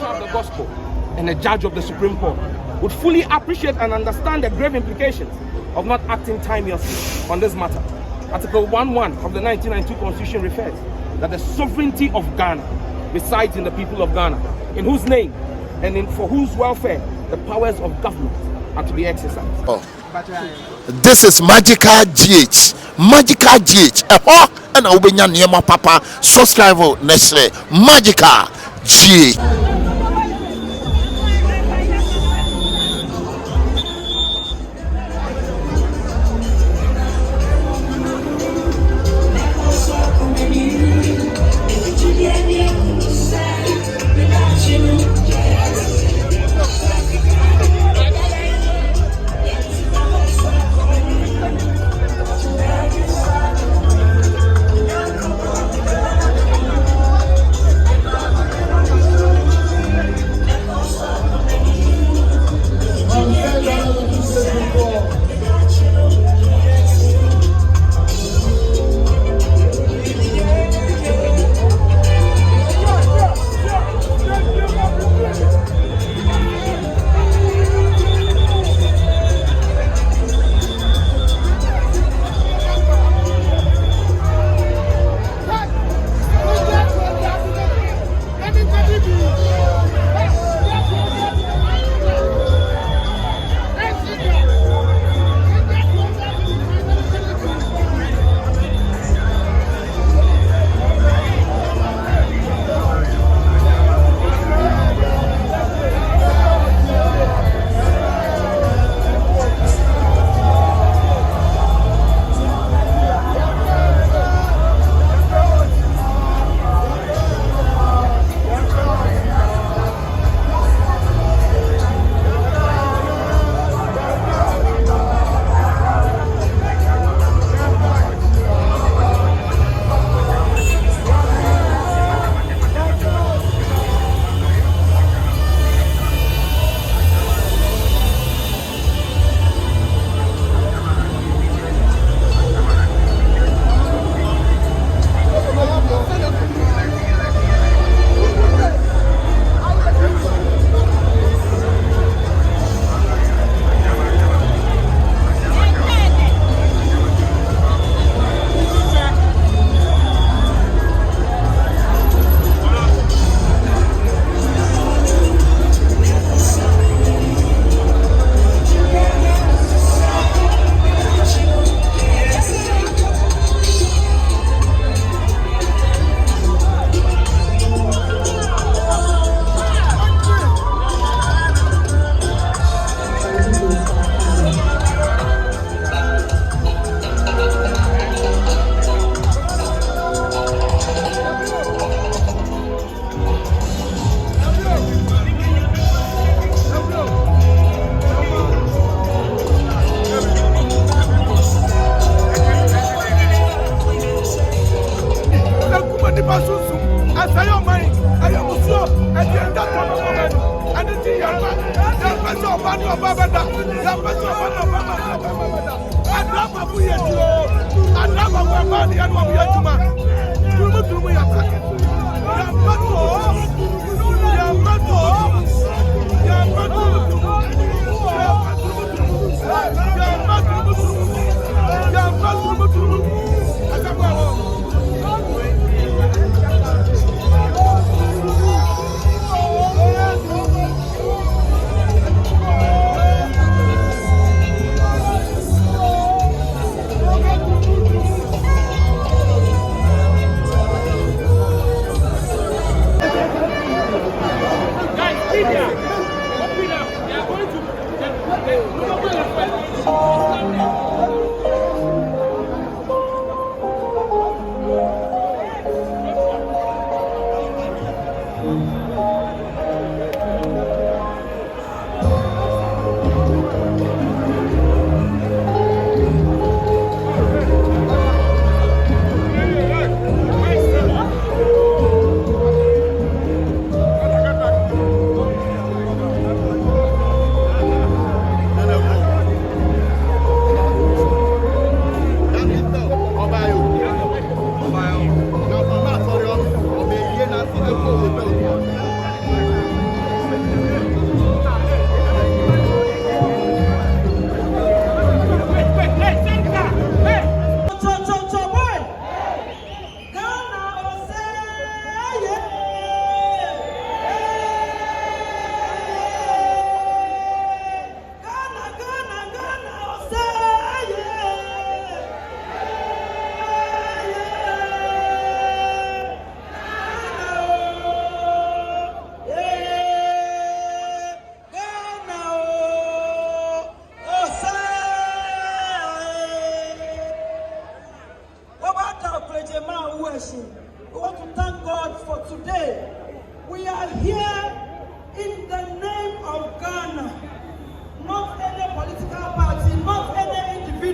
The gospel and a judge of the Supreme Court would fully appreciate and understand the grave implications of not acting timeously on this matter. Article 11 of the 1992 Constitution refers that the sovereignty of Ghana resides in the people of Ghana, in whose name and for whose welfare the powers of government are to be exercised. This is Magikal GH. Magikal GH. And I'll be near my papa. Subscribe Nestle. Magikal GH.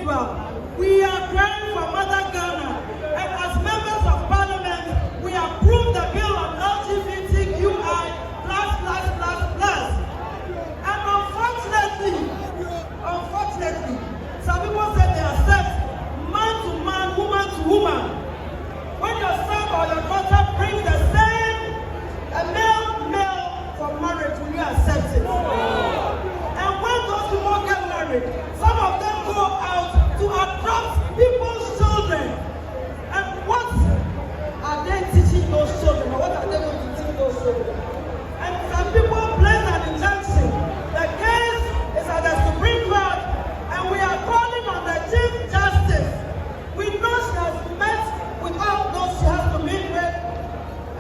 individual. We are crying for Mother Ghana, and as members of Parliament, we approve the bill on LGBTQI++++. And unfortunately, some people say they accept man to man, woman to woman. When your son or your daughter brings the same male for marriage, will you accept it? And when those people get married, some of them go out to adopt people's children. And what are they teaching those children? Or what are they going to teach those children? And some people place an injunction. The case is at the Supreme Court, and we are calling on the Chief Justice. We know she has met with all those she has to meet with,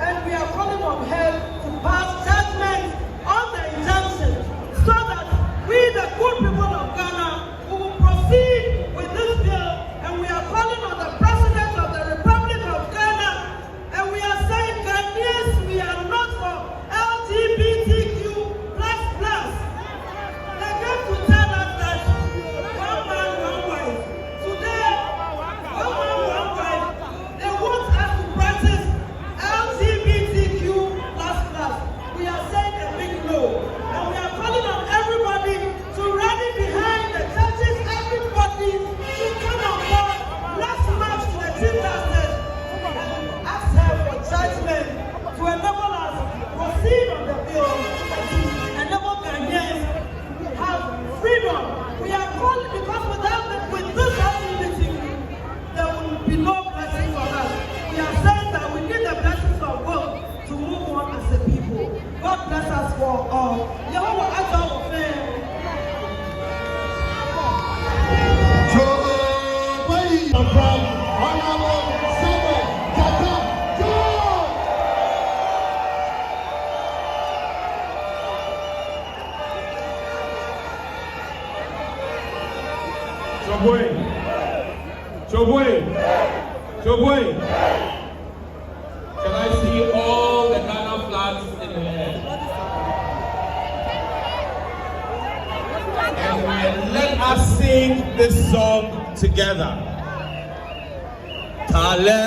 and we are calling on her to pass judgment on the injunction so that we, the good people of Ghana, will proceed with this bill. And we are calling on the President of the Republic of Ghana, and we are saying, Ghanaians, we are not for LGBTQ++. They came to tell us that one man, one wife. Today, one man, one wife, they want us to practice LGBTQ++. We are saying a big no. And we are calling on everybody to rally behind the churches, everybody to come on board. Let's march to the Chief Justice and ask her for judgment to enable us proceed on the bill and to enable Ghanaians have freedom. We are calling because with this activity, there will be no blessing for us. We are saying that we need the blessings of God to move on as a people. God bless us for all. Yehovah Azza wa Jalla. Chobwe. Can I see all the Ghana flags in the air? And let us sing this song together. Tale,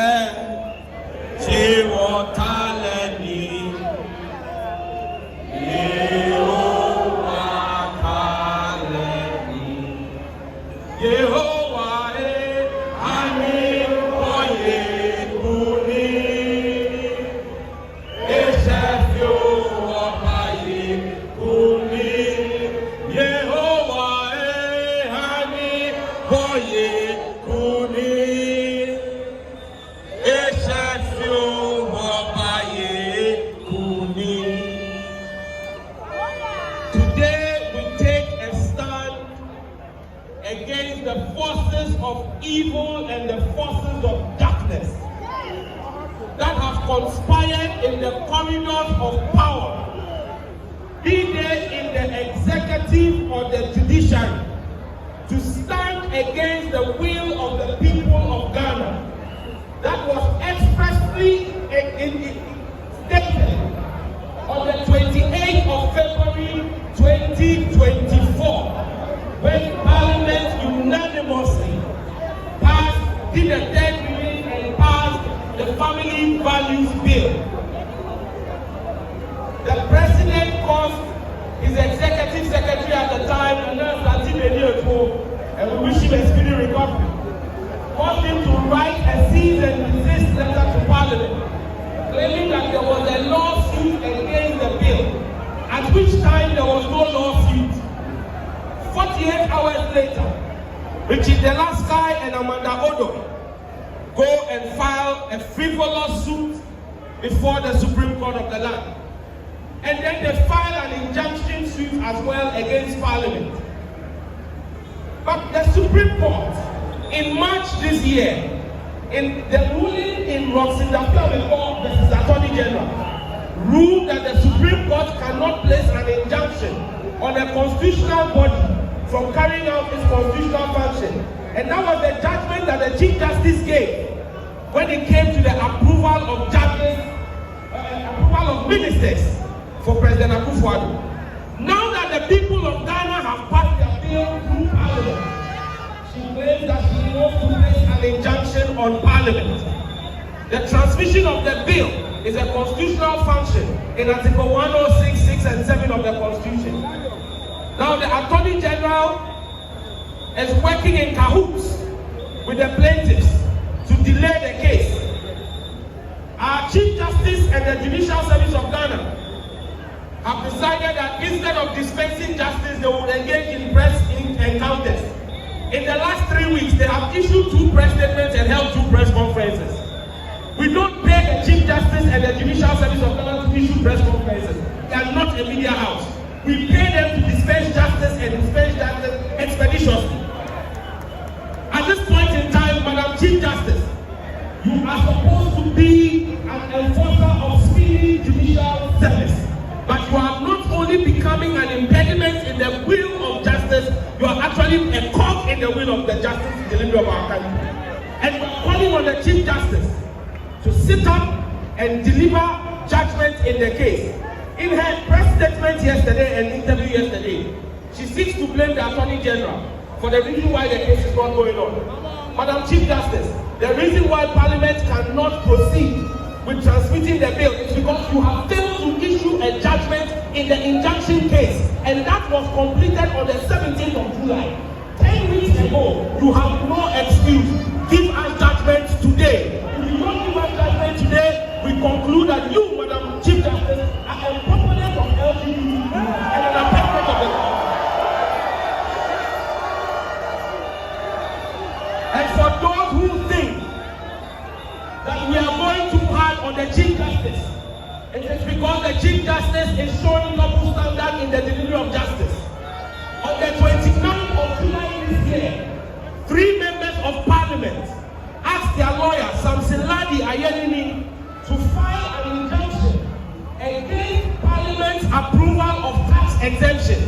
Chiwo Tale ni, Yehovah Tale ni, Yehovah Ani Oye Kuni, Eshefio Opaye Kuni, Yehovah Ani Oye Kuni, Eshefio Opaye Kuni. Today we take a stand against the forces of evil and the forces of darkness that have conspired in the corridors of power, be they in the executive or the judiciary, to stand against the will of the people of Ghana that was expressly stated on the 28th of February 2024, when Parliament unanimously did a third reading and passed the Family Values Bill. The President caused his executive secretary at the time, and we wish him a speedy recovery, caused him to write a cease and desist letter to Parliament, claiming that there was a lawsuit against the bill, at which time there was no lawsuit. 48 hours later, Richard Delaskai and Amanda Odo go and file a frivolous suit before the Supreme Court of the land. And then they file an injunction suit as well against Parliament. But the Supreme Court, in March this year, in the ruling in Roxinda Flamenco versus Attorney General, ruled that the Supreme Court cannot place an injunction on a constitutional body from carrying out its constitutional function. And that was the judgment that the Chief Justice gave when it came to the approval of judges, approval of ministers for President Akufo-Addo. Now that the people of Ghana have passed their bill through Parliament, she claims that he wants to place an injunction on Parliament. The transmission of the bill is a constitutional function in Article 106, 6 and 7 of the Constitution. Now the Attorney General is working in cahoots with the plaintiffs to delay the case. Our Chief Justice and the Judicial Service of Ghana have decided that instead of dispensing justice, they will engage in press encounters. In the last 3 weeks, they have issued 2 press statements and held 2 press conferences. We don't pay the Chief Justice and the Judicial Service of Ghana to issue press conferences. They are not a media house. We pay them to dispense justice and dispense justice expeditiously. At this point in time, Madam Chief Justice, you are supposed to be an enforcer of speedy judicial service. But you are not only becoming an impediment in the wheel of justice, you are actually a cog in the wheel of the justice delivery of our country. And we are calling on the Chief Justice to sit up and deliver judgment in the case. In her press statement yesterday and interview yesterday, she seeks to blame the Attorney General for the reason why the case is not going on. Madam Chief Justice, the reason why Parliament cannot proceed with transmitting the bill is because you have failed to issue a judgment in the injunction case, and that was completed on the 17th of July. 10 weeks ago, you have no excuse. Give us judgment today. If you don't give us judgment today, we conclude that you, Madam Chief Justice, are a proponent of LGBTG and an appendage of the law. And for those who think that we are going too hard on the Chief Justice, it is because the Chief Justice is showing double standard in the delivery of justice. On the 29th of July this year, 3 members of Parliament asked their lawyer, Samson Ladi Ayenini, to file an injunction against Parliament's approval of tax exemption.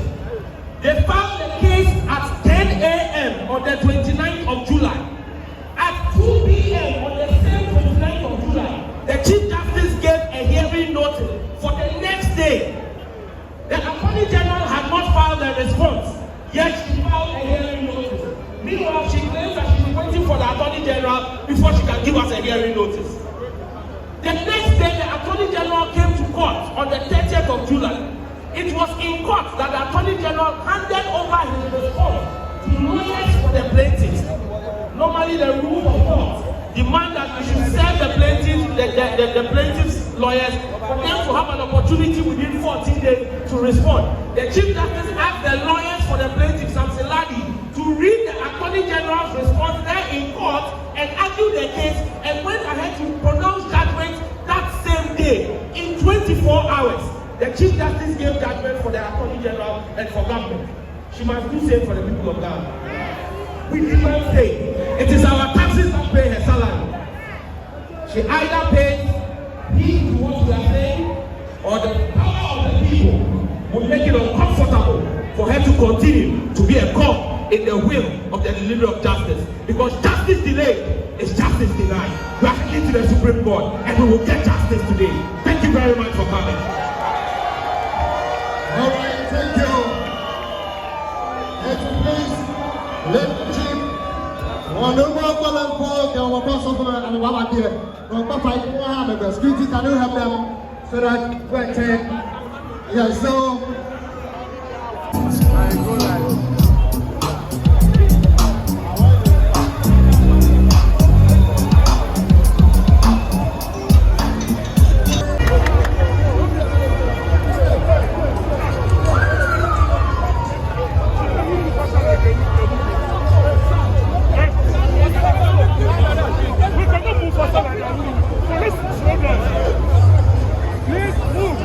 They filed the case at 10 a.m. on the 29th of July. At 2 p.m. on the same 29th of July, the Chief Justice gave a hearing notice for the next day. The Attorney General had not filed a response, yet she filed a hearing notice. Meanwhile, she claims that she is waiting for the Attorney General before she can give us a hearing notice. The next day, the Attorney General came to court on the 30th of July. It was in court that the Attorney General handed over his response to lawyers for the plaintiffs. Normally, the rule of court demand that we should serve the plaintiffs' lawyers for them to have an opportunity within 14 days to respond. The Chief Justice asked the lawyers for the plaintiffs, Samson Ladi, to read the Attorney General's response there in court and argue the case, and went ahead to pronounce judgment that same day in 24 hours. The Chief Justice gave judgment for the Attorney General and for government. She must do same for the people of Ghana. We demand pay. It is our taxes that pay her salary. She either pays heed to what we are saying, or the power of the people will make it uncomfortable for her to continue to be a cog in the wheel of the delivery of justice. Because justice delayed is justice denied. We are heading to the Supreme Court and we will get justice today. Thank you very much for coming. All right, thank you. And please, let the chief. On the world, and our possible and our dear. Papa, you have the security, can you help them so that we can. Yes, so. Please move.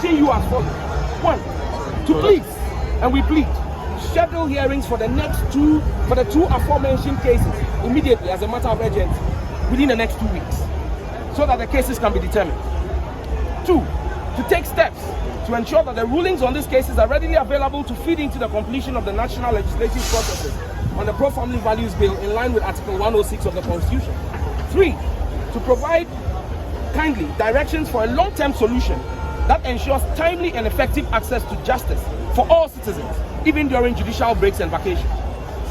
petition you as follows. 1, to please, and we plead, schedule hearings for the two aforementioned cases immediately as a matter of urgency within the next 2 weeks, so that the cases can be determined. 2, to take steps to ensure that the rulings on these cases are readily available to feed into the completion of the national legislative processes on the Pro-Family Values Bill in line with Article 106 of the Constitution. 3, to provide kindly directions for a long-term solution that ensures timely and effective access to justice for all citizens, even during judicial breaks and vacations.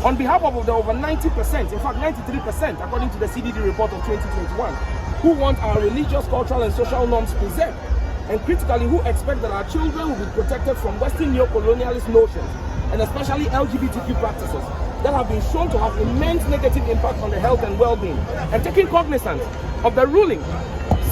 On behalf of the over 90%, in fact 93%, according to the CDD report of 2021, who want our religious, cultural and social norms preserved, and critically who expect that our children will be protected from Western neo-colonialist notions, and especially LGBTQ practices that have been shown to have immense negative impact on the health and well-being, and taking cognizance of the ruling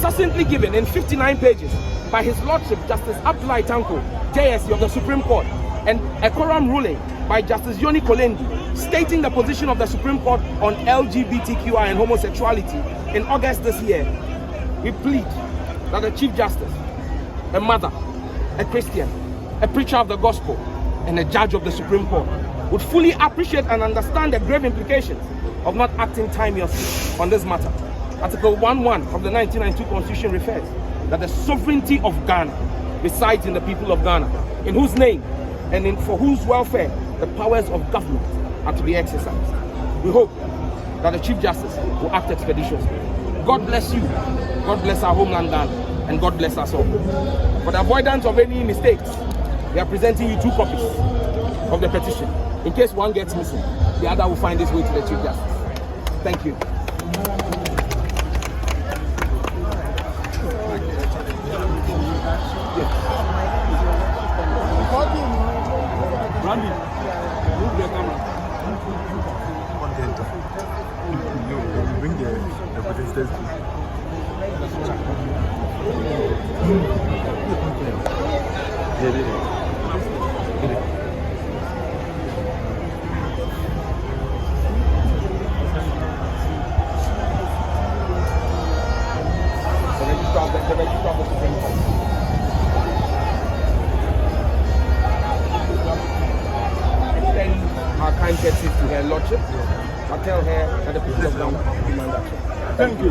succinctly given in 59 pages by His Lordship Justice Abdullahi Tanko, JSC of the Supreme Court, and a quorum ruling by Justice Yoni Kolendi stating the position of the Supreme Court on LGBTQI and homosexuality in August this year, we plead that the Chief Justice, a mother, a Christian, a preacher of the gospel, and a judge of the Supreme Court would fully appreciate and understand the grave implications of not acting timeously on this matter. Article 11 of the 1992 Constitution refers that the sovereignty of Ghana resides in the people of Ghana, in whose name and for whose welfare the powers of government are to be exercised. We hope that the Chief Justice will act expeditiously. God bless you, God bless our homeland Ghana, and God bless us all. For the avoidance of any mistakes, we are presenting you 2 copies of the petition. In case one gets missing, the other will find its way to the Chief Justice. Thank you. Randy, move the camera. You bring the protesters. The registrar of the Supreme Court. Extend our kind courtesy to her Lordship. I tell her that the people of Ghana demand that. Thank you.